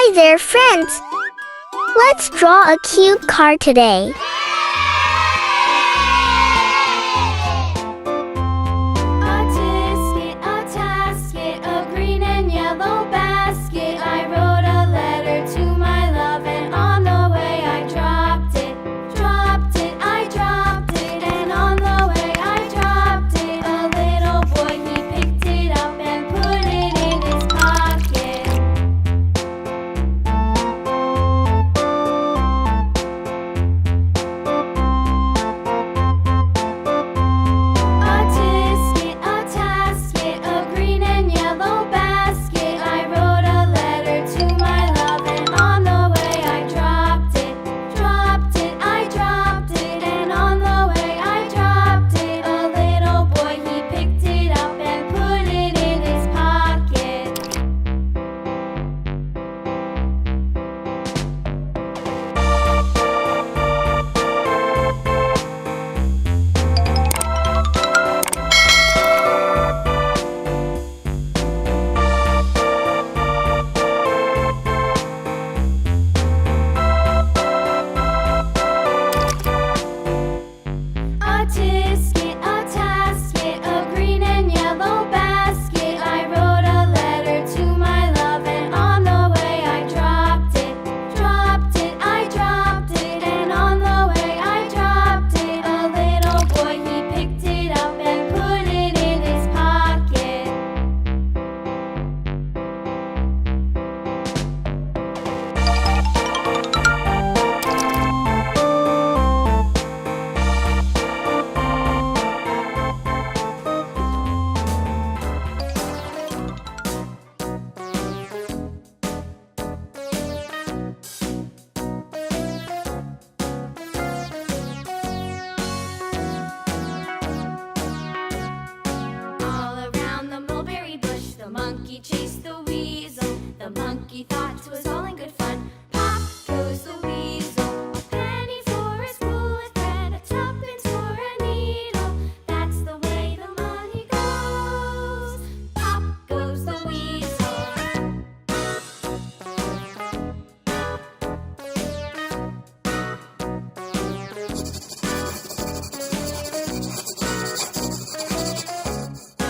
Hi there, friends! Let's draw a cute car today. A tasket, a green and yellow basket. I wrote a letter to my love, and on the way I dropped it. I dropped it, and on the way I dropped it. A little boy, he picked it up and put it in his pocket. A tasket, a green and yellow basket. I wrote a letter to my love, and on the way I dropped it. I dropped it, and on the way I dropped it. A little boy, he picked it up and put it in his pocket. A tasket, a green and yellow basket. I wrote a letter to my love, and on the way I dropped it. I dropped it, and on the way I dropped it. A little boy, he picked it up and put it in his pocket. All around the mulberry bush, the monkey chased the weasel. The monkey thought 'twas all in good fun. Pop goes the weasel. A penny for his wool and thread, a tuppence for a needle. That's the way the money goes. Pop goes the weasel.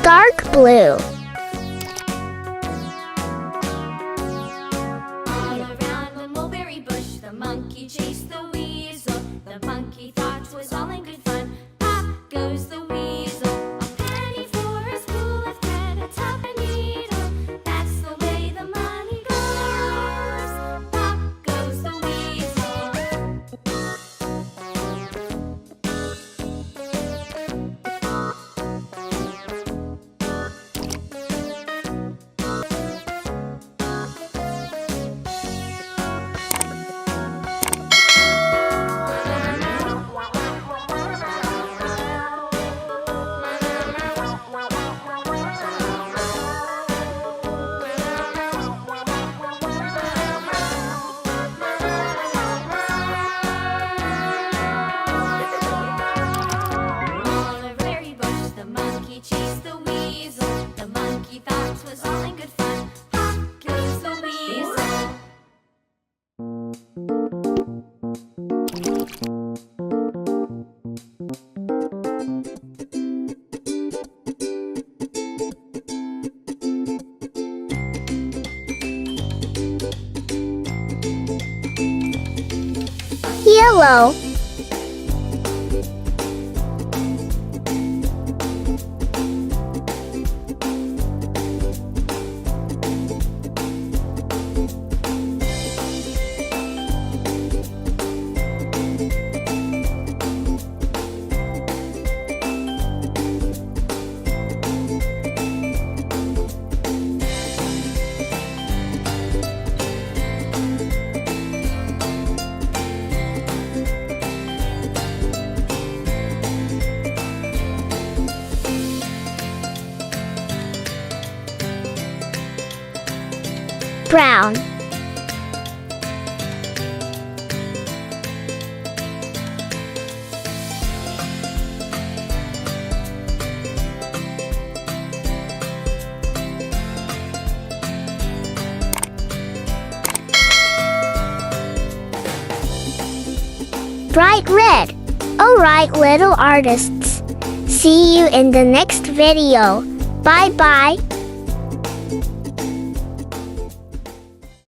Dark blue. All around the mulberry bush, the monkey chased the weasel. The monkey thought 'twas all in good fun. Pop goes the weasel. A penny for a spool of thread, a tuppence needle. That's the way the money goes. Pop goes the weasel. All a very bush, the monkey chased the weasel. The monkey thought 'twas all in good fun. Pop goes the weasel. Yellow. Brown. bright red. Alright, little artists. See you in the next video. Bye bye.